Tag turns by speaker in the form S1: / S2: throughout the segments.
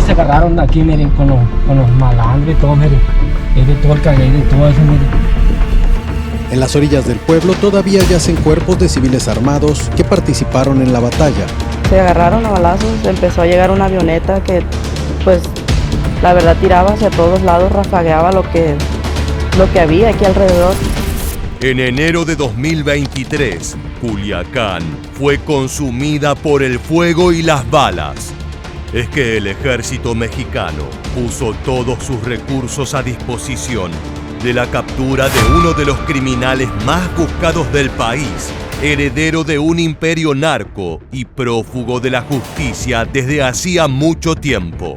S1: se agarraron aquí, miren, con los malandros y todo, miren. Es de todo el cagué, de todo eso, miren.
S2: En las orillas del pueblo todavía yacen cuerpos de civiles armados que participaron en la batalla.
S3: Se agarraron a balazos, empezó a llegar una avioneta que, pues, la verdad tiraba hacia todos lados, rafagueaba lo que había aquí alrededor.
S4: En enero de 2023, Culiacán fue consumida por el fuego y las balas. Es que el ejército mexicano puso todos sus recursos a disposición de la captura de uno de los criminales más buscados del país, heredero de un imperio narco y prófugo de la justicia desde hacía mucho tiempo.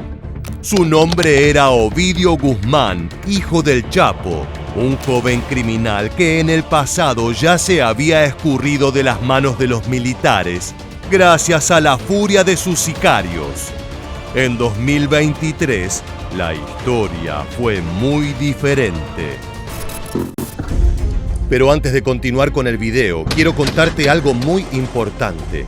S4: Su nombre era Ovidio Guzmán, hijo del Chapo, un joven criminal que en el pasado ya se había escurrido de las manos de los militares gracias a la furia de sus sicarios. En 2023, la historia fue muy diferente. Pero antes de continuar con el video, quiero contarte algo muy importante.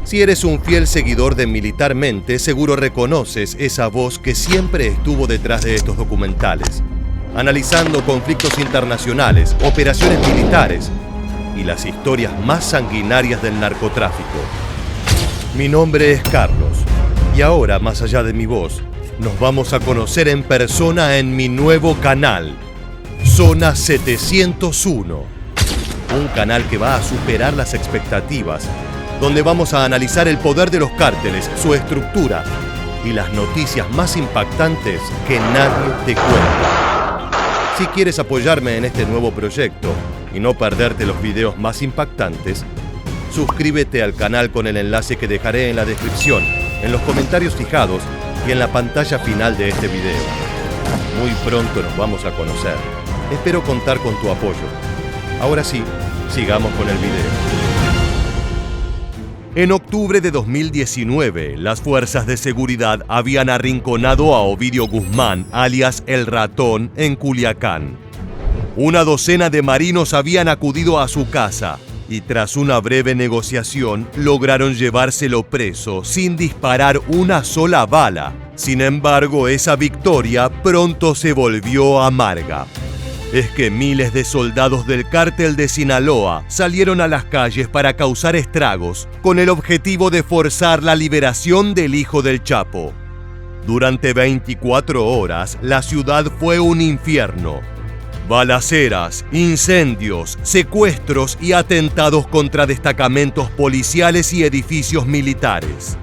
S4: Si eres un fiel seguidor de Militarmente, seguro reconoces esa voz que siempre estuvo detrás de estos documentales, analizando conflictos internacionales, operaciones militares y las historias más sanguinarias del narcotráfico. Mi nombre es Carlos, y ahora, más allá de mi voz, nos vamos a conocer en persona en mi nuevo canal, Zona 701. Un canal que va a superar las expectativas, donde vamos a analizar el poder de los cárteles, su estructura y las noticias más impactantes que nadie te cuenta. Si quieres apoyarme en este nuevo proyecto y no perderte los videos más impactantes, suscríbete al canal con el enlace que dejaré en la descripción, en los comentarios fijados y en la pantalla final de este video. Muy pronto nos vamos a conocer. Espero contar con tu apoyo. Ahora sí, sigamos con el video. En octubre de 2019, las fuerzas de seguridad habían arrinconado a Ovidio Guzmán, alias El Ratón, en Culiacán. Una docena de marinos habían acudido a su casa y tras una breve negociación lograron llevárselo preso sin disparar una sola bala. Sin embargo, esa victoria pronto se volvió amarga. Es que miles de soldados del cártel de Sinaloa salieron a las calles para causar estragos con el objetivo de forzar la liberación del hijo del Chapo. Durante 24 horas, la ciudad fue un infierno. Balaceras, incendios, secuestros y atentados contra destacamentos policiales y edificios militares.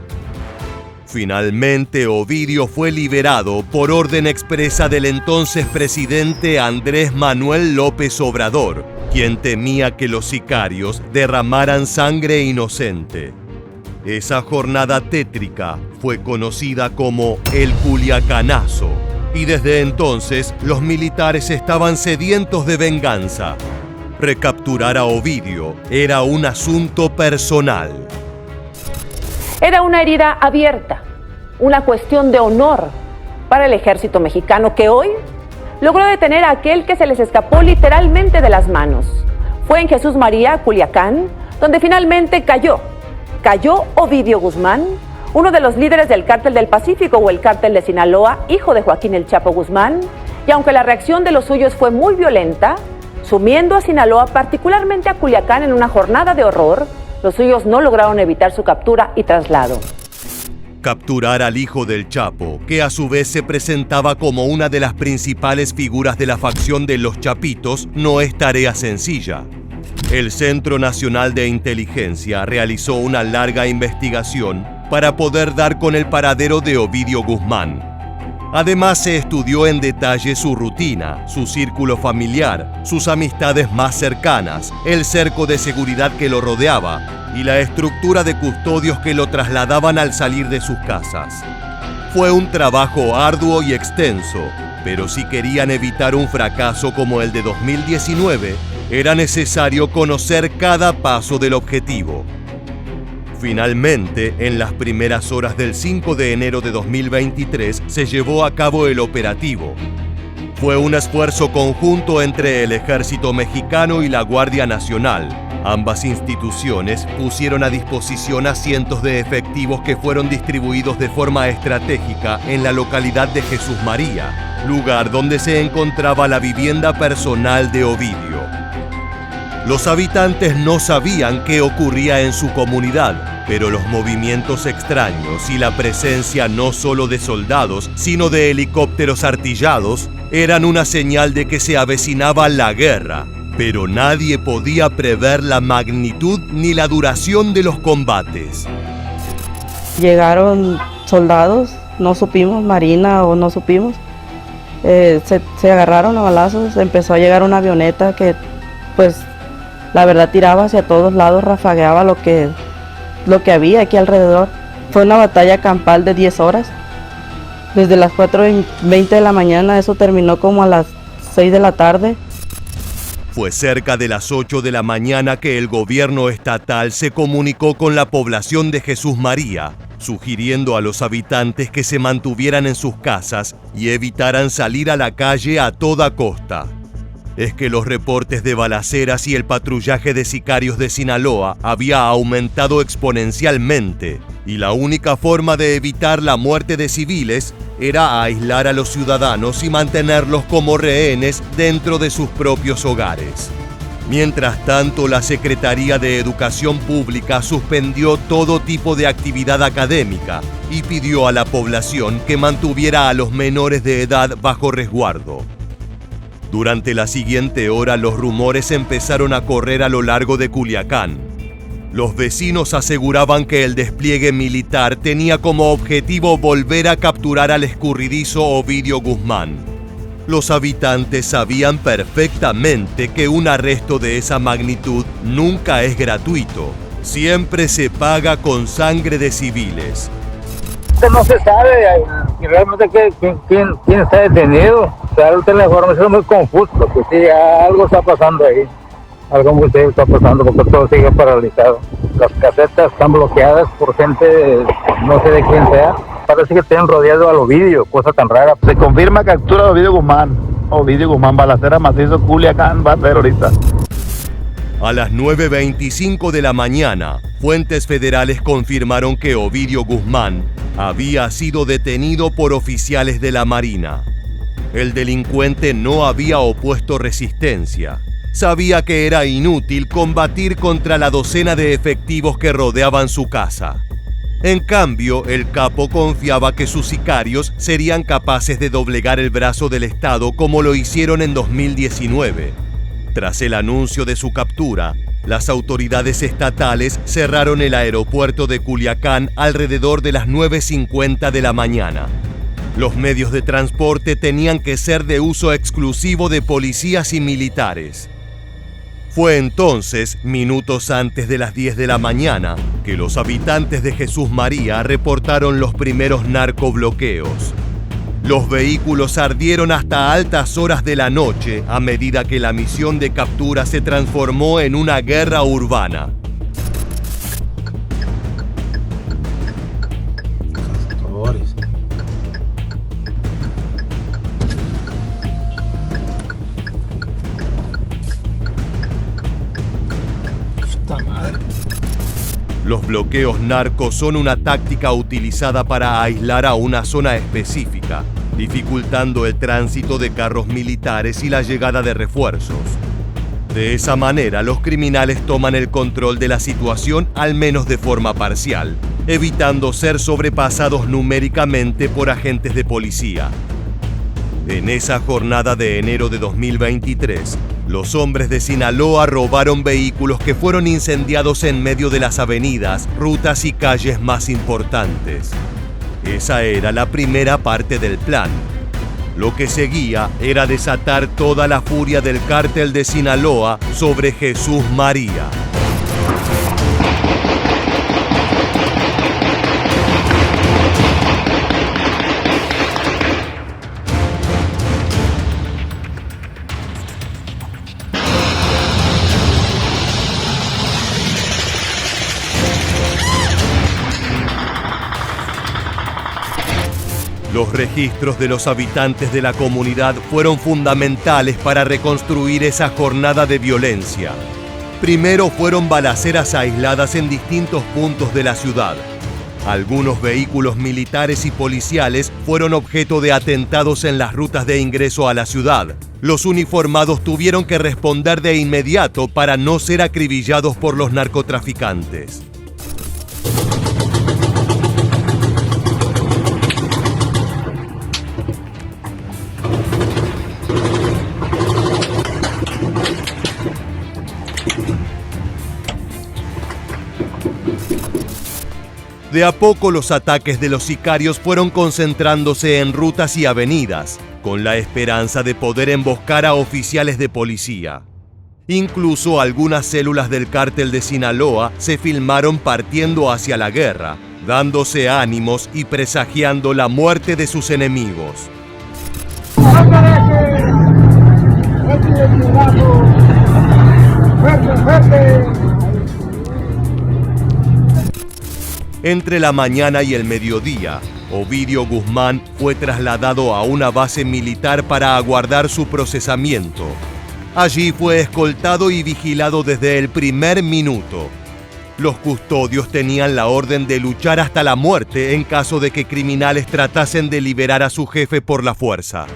S4: Finalmente, Ovidio fue liberado por orden expresa del entonces presidente Andrés Manuel López Obrador, quien temía que los sicarios derramaran sangre inocente. Esa jornada tétrica fue conocida como el Culiacanazo, y desde entonces los militares estaban sedientos de venganza. Recapturar a Ovidio era un asunto personal.
S5: Era una herida abierta, una cuestión de honor para el ejército mexicano que hoy logró detener a aquel que se les escapó literalmente de las manos. Fue en Jesús María, Culiacán, donde finalmente cayó Ovidio Guzmán, uno de los líderes del Cártel del Pacífico o el Cártel de Sinaloa, hijo de Joaquín El Chapo Guzmán, y aunque la reacción de los suyos fue muy violenta, sumiendo a Sinaloa, particularmente a Culiacán, en una jornada de horror, los suyos no lograron evitar su captura y traslado.
S4: Capturar al hijo del Chapo, que a su vez se presentaba como una de las principales figuras de la facción de los Chapitos, no es tarea sencilla. El Centro Nacional de Inteligencia realizó una larga investigación para poder dar con el paradero de Ovidio Guzmán. Además, se estudió en detalle su rutina, su círculo familiar, sus amistades más cercanas, el cerco de seguridad que lo rodeaba y la estructura de custodios que lo trasladaban al salir de sus casas. Fue un trabajo arduo y extenso, pero si querían evitar un fracaso como el de 2019, era necesario conocer cada paso del objetivo. Finalmente, en las primeras horas del 5 de enero de 2023 se llevó a cabo el operativo. Fue un esfuerzo conjunto entre el Ejército Mexicano y la Guardia Nacional, Ambas instituciones pusieron a disposición a cientos de efectivos que fueron distribuidos de forma estratégica en la localidad de Jesús María, lugar donde se encontraba la vivienda personal de Ovidio. Los habitantes no sabían qué ocurría en su comunidad, pero los movimientos extraños y la presencia no solo de soldados, sino de helicópteros artillados, eran una señal de que se avecinaba la guerra. Pero nadie podía prever la magnitud ni la duración de los combates.
S3: Llegaron soldados, no supimos, marina o no supimos. Se agarraron a balazos, empezó a llegar una avioneta que, pues, la verdad tiraba hacia todos lados, rafagueaba lo que había aquí alrededor. Fue una batalla campal de 10 horas. Desde las 4:20 de la mañana, eso terminó como a las 6 de la tarde.
S4: Fue cerca de las 8 de la mañana que el gobierno estatal se comunicó con la población de Jesús María, sugiriendo a los habitantes que se mantuvieran en sus casas y evitaran salir a la calle a toda costa. Es que los reportes de balaceras y el patrullaje de sicarios de Sinaloa había aumentado exponencialmente, y la única forma de evitar la muerte de civiles era aislar a los ciudadanos y mantenerlos como rehenes dentro de sus propios hogares. Mientras tanto, la Secretaría de Educación Pública suspendió todo tipo de actividad académica y pidió a la población que mantuviera a los menores de edad bajo resguardo. Durante la siguiente hora, los rumores empezaron a correr a lo largo de Culiacán. Los vecinos aseguraban que el despliegue militar tenía como objetivo volver a capturar al escurridizo Ovidio Guzmán. Los habitantes sabían perfectamente que un arresto de esa magnitud nunca es gratuito. Siempre se paga con sangre de civiles.
S6: No se sabe realmente quién está detenido. O sea, la información es muy confusa, porque sí, algo está pasando ahí. Algo muy serio está pasando porque todo sigue paralizado. Las casetas están bloqueadas por gente, no sé de quién sea. Parece que tienen rodeado al Ovidio, cosa tan rara.
S7: Se confirma captura de Ovidio Guzmán. Ovidio Guzmán, balacera macizo, Culiacán va a ser ahorita.
S4: A las 9:25 de la mañana, fuentes federales confirmaron que Ovidio Guzmán había sido detenido por oficiales de la Marina. El delincuente no había opuesto resistencia. Sabía que era inútil combatir contra la docena de efectivos que rodeaban su casa. En cambio, el capo confiaba que sus sicarios serían capaces de doblegar el brazo del Estado como lo hicieron en 2019. Tras el anuncio de su captura, las autoridades estatales cerraron el aeropuerto de Culiacán alrededor de las 9:50 de la mañana. Los medios de transporte tenían que ser de uso exclusivo de policías y militares. Fue entonces, minutos antes de las 10 de la mañana, que los habitantes de Jesús María reportaron los primeros narcobloqueos. Los vehículos ardieron hasta altas horas de la noche a medida que la misión de captura se transformó en una guerra urbana. Los bloqueos narcos son una táctica utilizada para aislar a una zona específica, dificultando el tránsito de carros militares y la llegada de refuerzos. De esa manera, los criminales toman el control de la situación, al menos de forma parcial, evitando ser sobrepasados numéricamente por agentes de policía. En esa jornada de enero de 2023, los hombres de Sinaloa robaron vehículos que fueron incendiados en medio de las avenidas, rutas y calles más importantes. Esa era la primera parte del plan. Lo que seguía era desatar toda la furia del cártel de Sinaloa sobre Jesús María. Los registros de los habitantes de la comunidad fueron fundamentales para reconstruir esa jornada de violencia. Primero fueron balaceras aisladas en distintos puntos de la ciudad. Algunos vehículos militares y policiales fueron objeto de atentados en las rutas de ingreso a la ciudad. Los uniformados tuvieron que responder de inmediato para no ser acribillados por los narcotraficantes. De a poco los ataques de los sicarios fueron concentrándose en rutas y avenidas, con la esperanza de poder emboscar a oficiales de policía. Incluso algunas células del cártel de Sinaloa se filmaron partiendo hacia la guerra, dándose ánimos y presagiando la muerte de sus enemigos. Entre la mañana y el mediodía, Ovidio Guzmán fue trasladado a una base militar para aguardar su procesamiento. Allí fue escoltado y vigilado desde el primer minuto. Los custodios tenían la orden de luchar hasta la muerte en caso de que criminales tratasen de liberar a su jefe por la fuerza.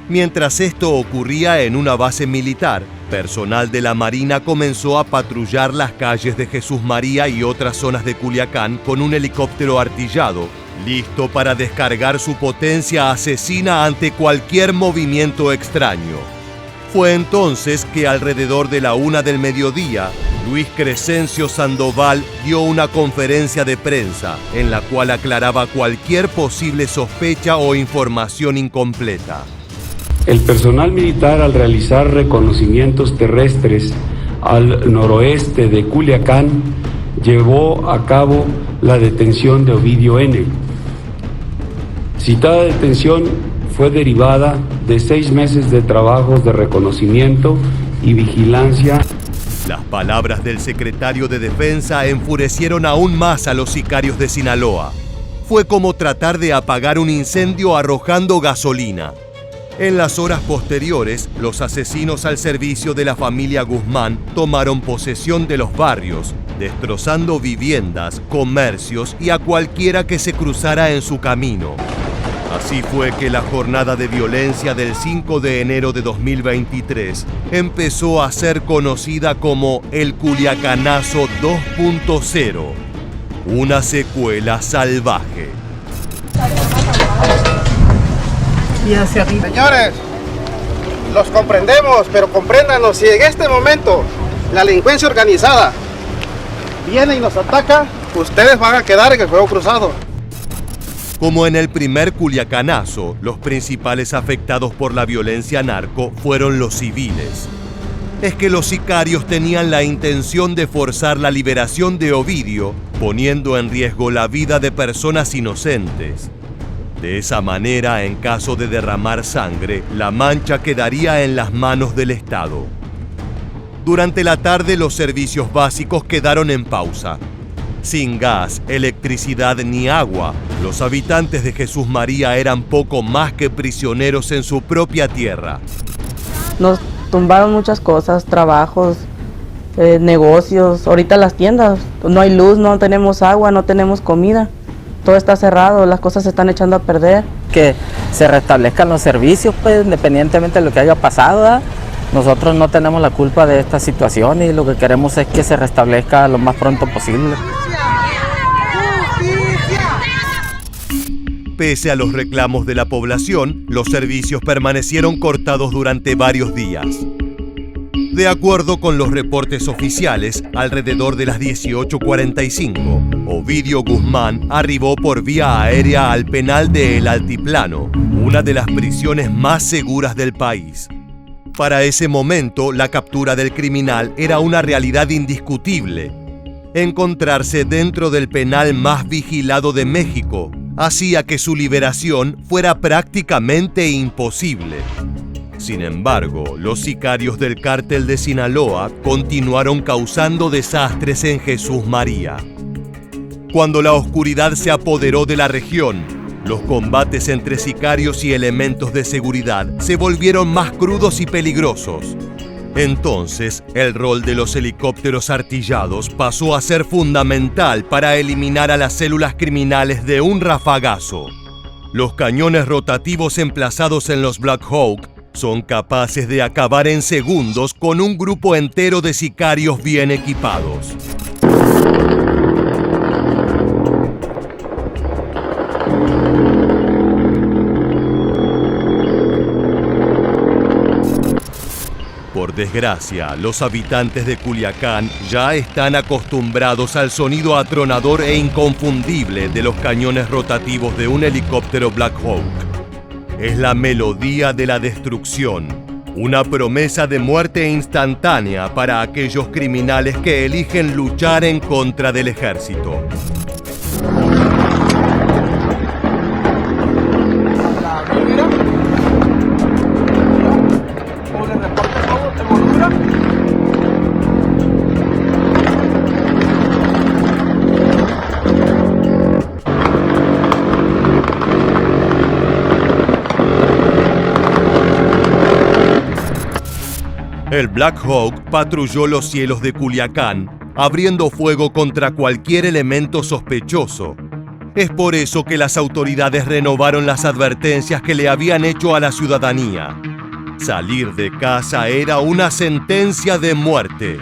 S4: Mientras esto ocurría en una base militar, personal de la Marina comenzó a patrullar las calles de Jesús María y otras zonas de Culiacán con un helicóptero artillado, listo para descargar su potencia asesina ante cualquier movimiento extraño. Fue entonces que alrededor de la 1 del mediodía, Luis Crescencio Sandoval dio una conferencia de prensa en la cual aclaraba cualquier posible sospecha o información incompleta.
S8: El personal militar, al realizar reconocimientos terrestres al noroeste de Culiacán, llevó a cabo la detención de Ovidio N. Citada detención fue derivada de 6 meses de trabajos de reconocimiento y vigilancia.
S4: Las palabras del secretario de Defensa enfurecieron aún más a los sicarios de Sinaloa. Fue como tratar de apagar un incendio arrojando gasolina. En las horas posteriores, los asesinos al servicio de la familia Guzmán tomaron posesión de los barrios, destrozando viviendas, comercios y a cualquiera que se cruzara en su camino. Así fue que la jornada de violencia del 5 de enero de 2023 empezó a ser conocida como el Culiacanazo 2.0, una secuela salvaje.
S9: Señores, los comprendemos, pero compréndanos, si en este momento la delincuencia organizada viene y nos ataca, ustedes van a quedar en el fuego cruzado.
S4: Como en el primer Culiacanazo, los principales afectados por la violencia narco fueron los civiles. Es que los sicarios tenían la intención de forzar la liberación de Ovidio, poniendo en riesgo la vida de personas inocentes. De esa manera, en caso de derramar sangre, la mancha quedaría en las manos del Estado. Durante la tarde, los servicios básicos quedaron en pausa. Sin gas, electricidad ni agua, los habitantes de Jesús María eran poco más que prisioneros en su propia tierra.
S3: Nos tumbaron muchas cosas, trabajos, negocios, ahorita las tiendas, no hay luz, no tenemos agua, no tenemos comida. Todo está cerrado, las cosas se están echando a perder.
S10: Que se restablezcan los servicios, pues, independientemente de lo que haya pasado, ¿verdad? Nosotros no tenemos la culpa de esta situación y lo que queremos es que se restablezca lo más pronto posible.
S4: Pese a los reclamos de la población, los servicios permanecieron cortados durante varios días. De acuerdo con los reportes oficiales, alrededor de las 18:45, Ovidio Guzmán arribó por vía aérea al penal de El Altiplano, una de las prisiones más seguras del país. Para ese momento, la captura del criminal era una realidad indiscutible. Encontrarse dentro del penal más vigilado de México hacía que su liberación fuera prácticamente imposible. Sin embargo, los sicarios del cártel de Sinaloa continuaron causando desastres en Jesús María. Cuando la oscuridad se apoderó de la región, los combates entre sicarios y elementos de seguridad se volvieron más crudos y peligrosos. Entonces, el rol de los helicópteros artillados pasó a ser fundamental para eliminar a las células criminales de un rafagazo. Los cañones rotativos emplazados en los Black Hawk son capaces de acabar en segundos con un grupo entero de sicarios bien equipados. Por desgracia, los habitantes de Culiacán ya están acostumbrados al sonido atronador e inconfundible de los cañones rotativos de un helicóptero Black Hawk. Es la melodía de la destrucción, una promesa de muerte instantánea para aquellos criminales que eligen luchar en contra del ejército. El Black Hawk patrulló los cielos de Culiacán, abriendo fuego contra cualquier elemento sospechoso. Es por eso que las autoridades renovaron las advertencias que le habían hecho a la ciudadanía. Salir de casa era una sentencia de muerte.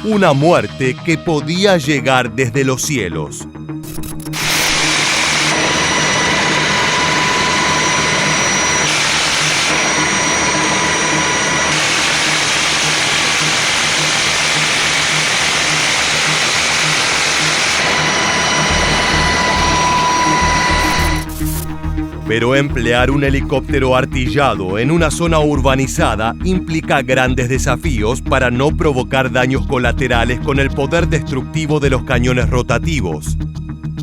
S4: Una muerte que podía llegar desde los cielos. Pero emplear un helicóptero artillado en una zona urbanizada implica grandes desafíos para no provocar daños colaterales con el poder destructivo de los cañones rotativos.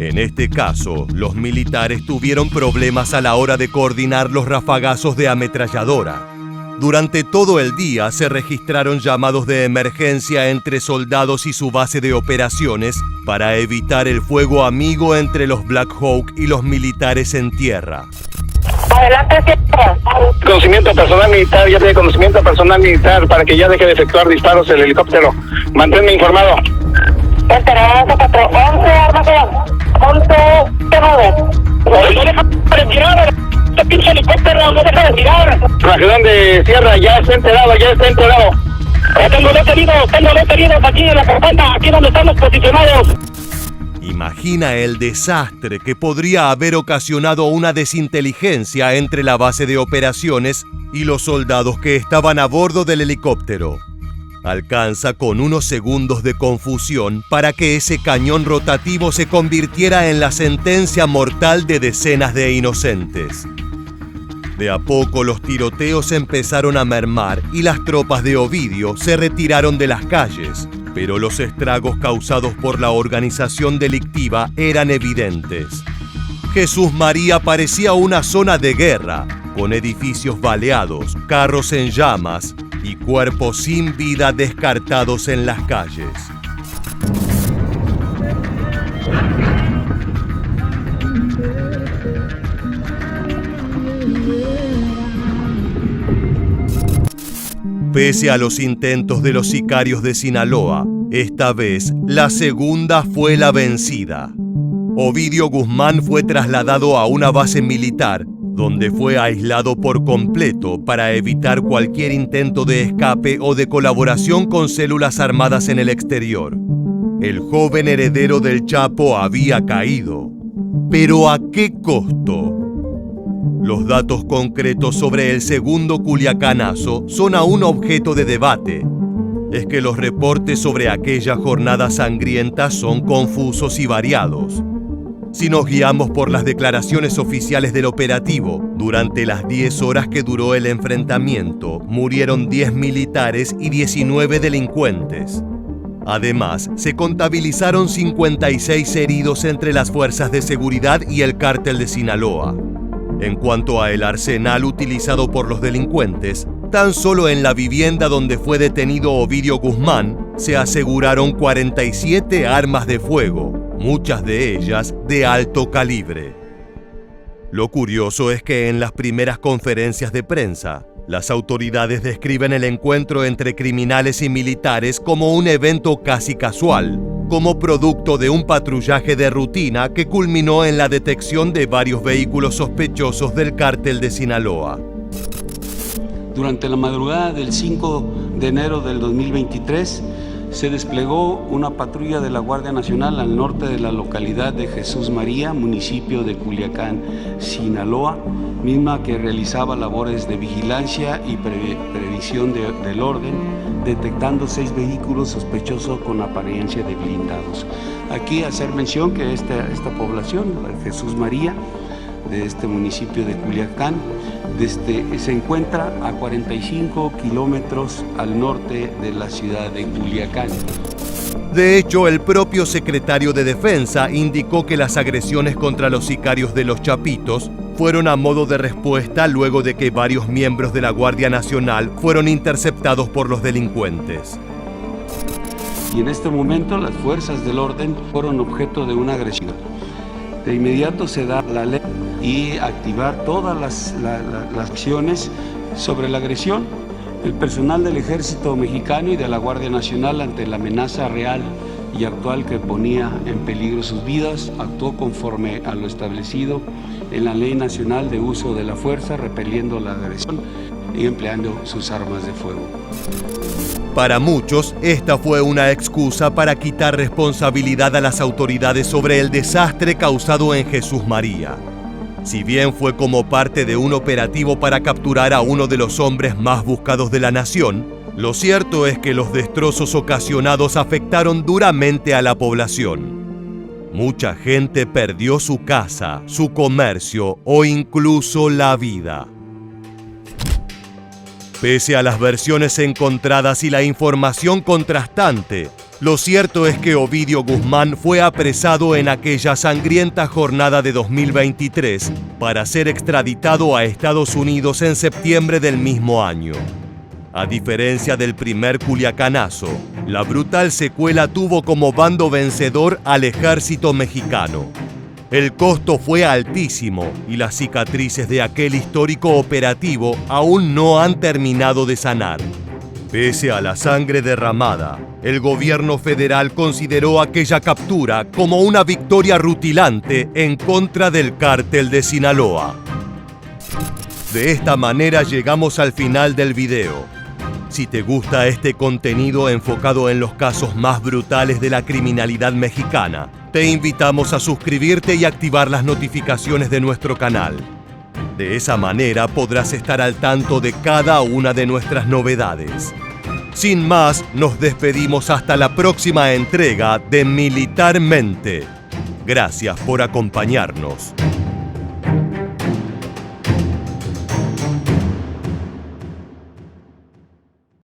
S4: En este caso, los militares tuvieron problemas a la hora de coordinar los rafagazos de ametralladora. Durante todo el día se registraron llamados de emergencia entre soldados y su base de operaciones para evitar el fuego amigo entre los Black Hawk y los militares en tierra.
S6: Adelante, conocimiento personal militar, ya tiene conocimiento personal militar para que ya deje de efectuar disparos el helicóptero. Manténme informado. Esperanza 4, 11 armación, 11 9. No deja de tirar, este pinche helicóptero no deja de tirar. Rajadón de Sierra, ya está enterado. Tengo detenidos aquí en la carpeta, aquí donde estamos posicionados.
S4: Imagina el desastre que podría haber ocasionado una desinteligencia entre la base de operaciones y los soldados que estaban a bordo del helicóptero. Alcanza con unos segundos de confusión para que ese cañón rotativo se convirtiera en la sentencia mortal de decenas de inocentes. De a poco los tiroteos empezaron a mermar y las tropas de Ovidio se retiraron de las calles, pero los estragos causados por la organización delictiva eran evidentes. Jesús María parecía una zona de guerra, con edificios baleados, carros en llamas y cuerpos sin vida descartados en las calles. Pese a los intentos de los sicarios de Sinaloa, esta vez la segunda fue la vencida. Ovidio Guzmán fue trasladado a una base militar, donde fue aislado por completo para evitar cualquier intento de escape o de colaboración con células armadas en el exterior. El joven heredero del Chapo había caído. ¿Pero a qué costo? Los datos concretos sobre el segundo Culiacanazo son aún objeto de debate. Es que los reportes sobre aquella jornada sangrienta son confusos y variados. Si nos guiamos por las declaraciones oficiales del operativo, durante las 10 horas que duró el enfrentamiento, murieron 10 militares y 19 delincuentes. Además, se contabilizaron 56 heridos entre las fuerzas de seguridad y el cártel de Sinaloa. En cuanto a el arsenal utilizado por los delincuentes, tan solo en la vivienda donde fue detenido Ovidio Guzmán, se aseguraron 47 armas de fuego, muchas de ellas de alto calibre. Lo curioso es que en las primeras conferencias de prensa, Las autoridades describen el encuentro entre criminales y militares como un evento casi casual, como producto de un patrullaje de rutina que culminó en la detección de varios vehículos sospechosos del cártel de Sinaloa.
S8: Durante la madrugada del 5 de enero del 2023, se desplegó una patrulla de la Guardia Nacional al norte de la localidad de Jesús María, municipio de Culiacán, Sinaloa, misma que realizaba labores de vigilancia y previsión del orden, detectando 6 vehículos sospechosos con apariencia de blindados. Aquí hacer mención que esta población, Jesús María, de este municipio de Culiacán, se encuentra a 45 kilómetros al norte de la ciudad de Culiacán.
S4: De hecho, el propio secretario de Defensa indicó que las agresiones contra los sicarios de Los Chapitos fueron a modo de respuesta luego de que varios miembros de la Guardia Nacional fueron interceptados por los delincuentes.
S8: Y en este momento las fuerzas del orden fueron objeto de una agresión. De inmediato se da la ley y activar todas las acciones sobre la agresión. El personal del Ejército Mexicano y de la Guardia Nacional, ante la amenaza real y actual que ponía en peligro sus vidas, actuó conforme a lo establecido en la Ley Nacional de Uso de la Fuerza, repeliendo la agresión y empleando sus armas de fuego.
S4: Para muchos, esta fue una excusa para quitar responsabilidad a las autoridades sobre el desastre causado en Jesús María. Si bien fue como parte de un operativo para capturar a uno de los hombres más buscados de la nación, lo cierto es que los destrozos ocasionados afectaron duramente a la población. Mucha gente perdió su casa, su comercio o incluso la vida. Pese a las versiones encontradas y la información contrastante, lo cierto es que Ovidio Guzmán fue apresado en aquella sangrienta jornada de 2023 para ser extraditado a Estados Unidos en septiembre del mismo año. A diferencia del primer culiacanazo, la brutal secuela tuvo como bando vencedor al ejército mexicano. El costo fue altísimo y las cicatrices de aquel histórico operativo aún no han terminado de sanar. Pese a la sangre derramada, el gobierno federal consideró aquella captura como una victoria rutilante en contra del cártel de Sinaloa. De esta manera llegamos al final del video. Si te gusta este contenido enfocado en los casos más brutales de la criminalidad mexicana, te invitamos a suscribirte y activar las notificaciones de nuestro canal. De esa manera podrás estar al tanto de cada una de nuestras novedades. Sin más, nos despedimos hasta la próxima entrega de Militarmente. Gracias por acompañarnos.